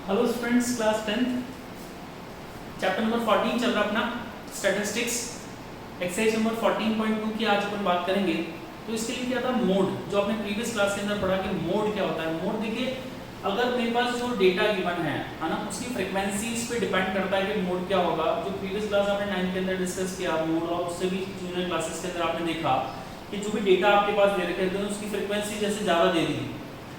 Hello students, class 10th chapter number 14 चल रहा अपना स्टैटिस्टिक्स, एक्सरसाइज नंबर 14.2 की आज अपन बात करेंगे। तो इसके लिए क्या था, मोड, जो आपने प्रीवियस क्लास के अंदर पढ़ा कि मोड क्या होता है। मोड देखिए, अगर मेरे पास जो डेटा गिवन है ना, उसकी फ्रीक्वेंसीज पे डिपेंड करता है कि मोड क्या होगा। जो प्रीवियस क्लास आपने 9th के अंदर डिस्कस किया मोड, और उससे भी जूनियर क्लासेस के अंदर आपने देखा कि जो भी डेटा आपके पास दे रखे थे उसकी फ्रीक्वेंसी जैसे ज़्यादा दे दी,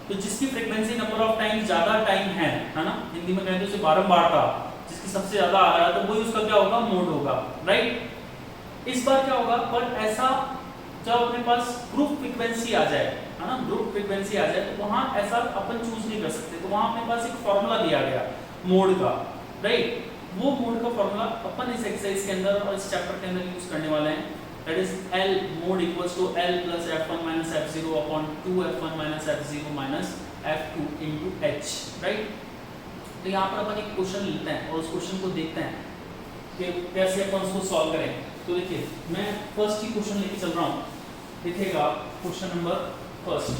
तो जिसकी फ्रीक्वेंसी नंबर ऑफ टाइम ज्यादा टाइम है ना, हिंदी में कहें तो उसे बारंबारता, जिसकी सबसे ज्यादा आ रहा है तो वही उसका क्या होगा, मोड होगा, राइट। इस बार क्या होगा, पर ऐसा जब अपने पास ग्रुप फ्रीक्वेंसी आ जाए, है ना, ग्रुप फ्रीक्वेंसी आ जाए, तो वहां ऐसा अपन चूज नहीं कर सकते। तो वहां अपने पास एक फॉर्मूला दिया गया मोड का, राइट। वो मोड का फॉर्मूला अपन इस एक्सरसाइज के अंदर और इस चैप्टर के अंदर यूज करने वाले हैं। That is L mode equals to L plus F1 minus F0 upon 2 F1 minus F0 minus F2 into H, right? तो यहाँ पर अपन एक क्वेश्चन लेते हैं और उस क्वेश्चन को देखते हैं कि कैसे अपन उसको सॉल्व करें। तो देखिए, मैं फर्स्ट ही क्वेश्चन लेके चल रहा हूँ। देखिएगा question number first,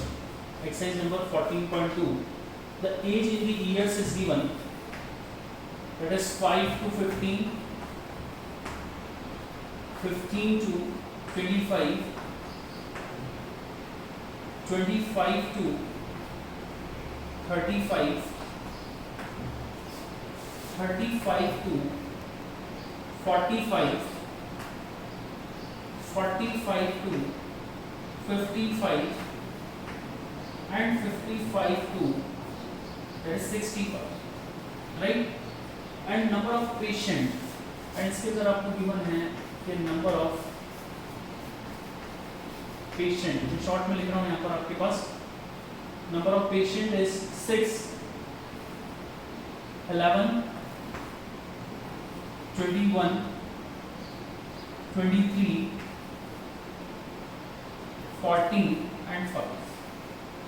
exercise number 14.2। The age in the years is given, that is 5 to 15, 15 to 25, 25 to 35, 35 to 45, 45 to 55, and 55 to, that is 65, right? And number of patient, and इसके अंदर आपको given है कि नंबर ऑफ पेशेंट, शॉर्ट में लिख रहा हूं यहाँ पर आपके पास, number of patient is 6, 11, 21, 23, 40 and 5।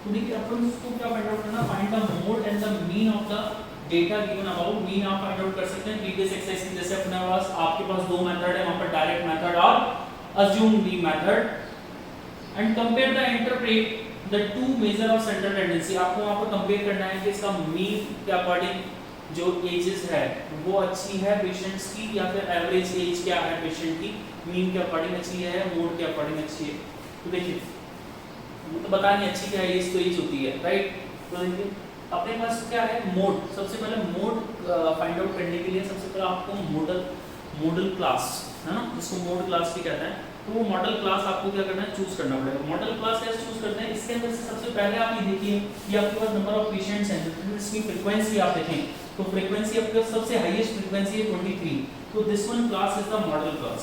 तो देखिए अपन उसको क्या फाइंड आउट करना, find the mode and the mean of the data given about. Mean आप फाइंड आउट कर सकते हैं प्रीवियस एक्सरसाइज की, जैसे अपने पास आपके पास दो मेथड है, वहां पर डायरेक्ट मेथड और assume mean method. And compare the interpret the two measure of central tendency. आपको वहां पर कंपेयर करना है कि इसका मीन के अकॉर्डिंग जो एजेस है वो अच्छी है पेशेंट्स की, या फिर एवरेज एज क्या है पेशेंट की, मीन के अकॉर्डिंग अच्छी है, मोड के अकॉर्डिंग अच्छी है। तो देखिए, वो तो बता नहीं अच्छी क्या है, एज तो एज होती है, राइट। तो देखिए अपने पास क्या है, मोड। सबसे पहले मोड फाइंड आउट करने के लिए सबसे पहले आपको मॉडल क्लास, है ना, जिसको मोड क्लास भी कहते हैं, तो वो मॉडल क्लास आपको क्या करना है, चूज करना पड़ेगा। मॉडल क्लास कैसे चूज करते हैं, इसके अंदर से सबसे पहले आप ये देखिए कि आपके पास नंबर ऑफ पेशेंट्स हैं, इसकी फ्रीक्वेंसी आप देखें तो फ्रीक्वेंसी आपके पास सबसे हाईएस्ट फ्रीक्वेंसी है 23। तो this one class is the model class.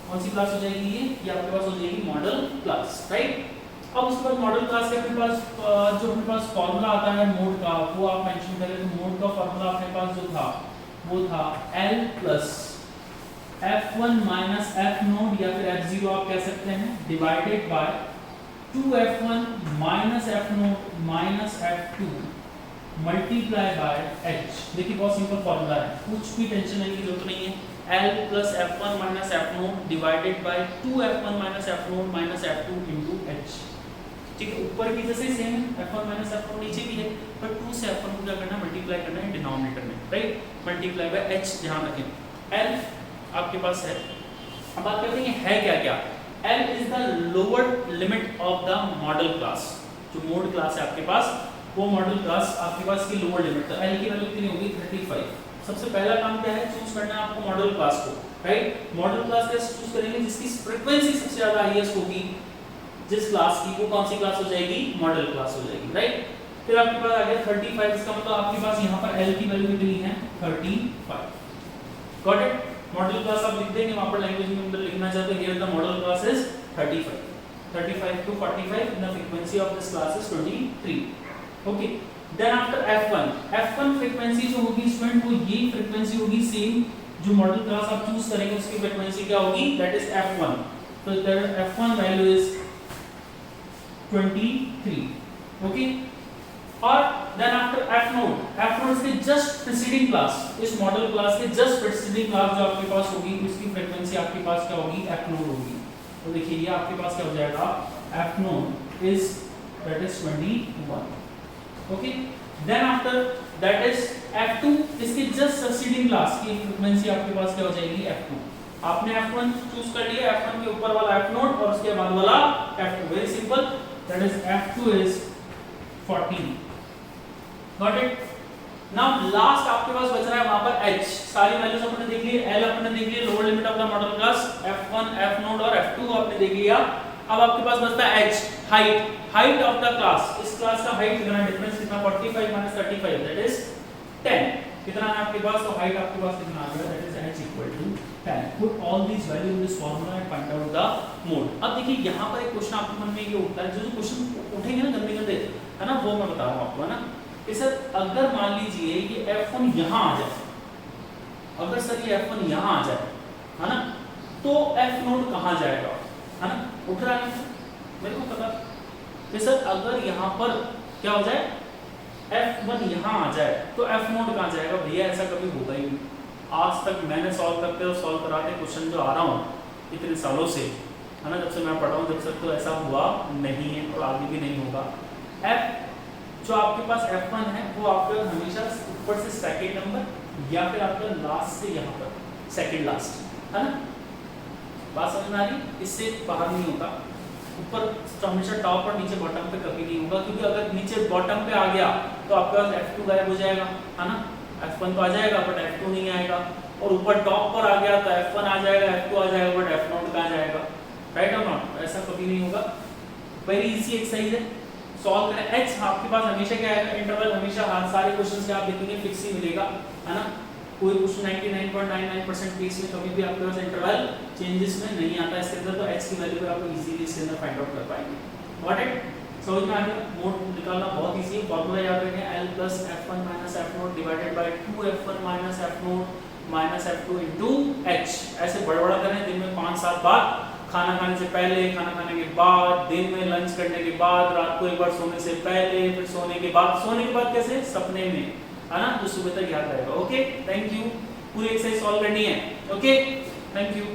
कौन सी क्लास हो जाएगी ये आपके पास हो जाएगी मॉडल क्लास, राइट। अब उसके बाद मॉडल क्लास के अपने पास जो अपने पास फॉर्मूला आता है मोड का, वो आप मेंशन करें। तो मोड का फॉर्मूला अपने पास जो था वो था L plus F1 minus F node, या फिर F0 आप कह सकते हैं, divided by 2F1 minus F node minus F2 multiply by H। देखिए बहुत सिंपल फॉर्मूला है, कुछ भी टेंशन लेने की जरूरत नहीं है। L plus F1 minus F node divided by 2F1 minus F node minus F2 into H। ठीक है, ऊपर भी जैसे सेम है, F1 माइनस F नोड नीचे भी है, पर 2 से F1 को क्या करना है, मल्टीप्लाई करना है डिनोमिनेटर में, राइट। मल्टीप्लाई बाय H, ध्यान रखें। L आपके पास है। अब बात करते हैं है क्या क्या। L is the lower limit of the model class. जो मोड क्लास है आपके पास, वो मॉडल क्लास आपके पास की लोअर लिमिट। तो L की वैल्यू कितनी होगी, 35। सबसे पहला काम क्या है, चूज करना है आपको मॉडल क्लास को, राइट। मॉडल क्लास कैसे चूज करेंगे, जिसकी फ्रीक्वेंसी सबसे ज्यादा हाईएस्ट होगी जिस क्लास की, वो कौन सी क्लास हो जाएगी, मॉडल क्लास हो जाएगी, राइट। फिर आपके पास आ गया 35, इसका मतलब आपके पास यहाँ पर L की वैल्यू कितनी है, 35। Got it. मॉडल क्लास आप लिख देंगे, वहां पर लैंग्वेज में अंदर लिखना चाहते हैं, here the model class is 35, 35 to 45, the frequency of this class is 23, okay। then after F1 frequency जो होगी स्टूडेंट, वो ये फ्रीक्वेंसी होगी सेम, जो मॉडल क्लास आप चूज करेंगे उसकी फ्रीक्वेंसी क्या होगी, दैट इज F1। तो F1 वैल्यू इज 23, ओके। और देन आफ्टर F नोड के जस्ट प्रीसीडिंग क्लास, इस मॉडल क्लास के जस्ट प्रीसीडिंग क्लास जो आपके पास होगी, उसकी फ्रीक्वेंसी आपके पास क्या होगी, F नोड होगी। तो देखिए ये आपके पास क्या हो जाएगा, F naught is that is 21, okay. Then after that is F2, इसके जस्ट सक्सीडिंग क्लास की फ्रीक्वेंसी आपके पास क्या हो जाएगी F2। आपने F1 चूज कर लिया, F1 के ऊपर वाला F0 और उसके बाद वाला F2, very simple, that is F2 is 14। Got it. Now last आपके पास बच रहा है वहां पर H, सारी वैल्यूज आपने देख ली, L आपने देख लिया, lower limit of the model class F1 F0 और F2 आपने देख लिया। अब आपके पास बचता है H, height of the class. इस क्लास का हाइट कितना, डिफरेंस कितना, 45 - 35 दैट इज 10। कितना है आपके पास, तो हाइट आपके पास कितना आ गया, that is H equal to 10। Put all these value in this formula and find out the mode. अब देखिए यहां पर एक क्वेश्चन आपके मन में ये उठता है, जो क्वेश्चन उठेंगे ना गंदे गंदे, है ना, वो मैं बता रहा हूं आपको, है ना। कि सर अगर मान लीजिए ये F1 यहां आ जाए, अगर सर ये F1 यहां आ जाए, है ना, तो F0 कहां जाएगा, है ना, उठ रहा है मेरे को पता। कि सर अगर यहां पर क्या हो जाए, F1 यहां आ जाए तो F0 कहां जाएगा, भैया ऐसा कभी होगा ही नहीं। आज तक मैंने सॉल्व कराते क्वेश्चन जो आ रहा हूं इतने सालों से, है ना, जब से मैं पढ़ रहा हूं जब तक, तो ऐसा हुआ नहीं है और आगे भी नहीं होगा। F जो आपके पास F1 है वो आपका हमेशा ऊपर से सेकंड नंबर या फिर आपका लास्ट से यहाँ पर सेकंड लास्ट, है ना, बात समझ में आ रही, इससे बाहर नहीं होता। ऊपर तो हमेशा टॉप और नीचे बॉटम पे कभी नहीं होगा, क्योंकि अगर नीचे बॉटम पे आ गया तो आपके पास F2 गायब हो जाएगा, है ना, F1 तो आ जाएगा बट F2 नहीं आएगा, और ऊपर टॉप पर आ गया तो F1 आ जाएगा, F2 आ जाएगा बट F0 कहाँ जाएगा, राइट और नॉट, ऐसा कभी नहीं होगा। वेरी इजी एक्सरसाइज है, सॉल्व करें। H आपके पास हमेशा क्या आएगा, इंटरवल हमेशा सारे क्वेश्चंस के आप देखेंगे फिक्स ही मिलेगा, है ना, कोई क्वेश्चन 99.99% केस में कभी भी आपके पास इंटरवल चेंजेस में नहीं आता इसके अंदर, तो H की वैल्यू पे आप इजीली इसके अंदर फाइंड आउट कर पाएंगे। गॉट इट, समझ में आ गया। मोड निकालना बहुत इजी है, फार्मूला याद रखें, L + F1 - F0 divided by 2F1 - F0 - F2 into H। ऐसे बड़ा करें, दिन में 5-7 बार, खाना खाने से पहले, खाना खाने के बाद, दिन में लंच करने के बाद, रात को एक बार सोने से पहले, फिर सोने के बाद कैसे, सपने में, है ना, जो सुबह तक याद रहेगा। Okay, thank you. पूरी एक्सरसाइज सॉल्व करनी है। Okay, thank you.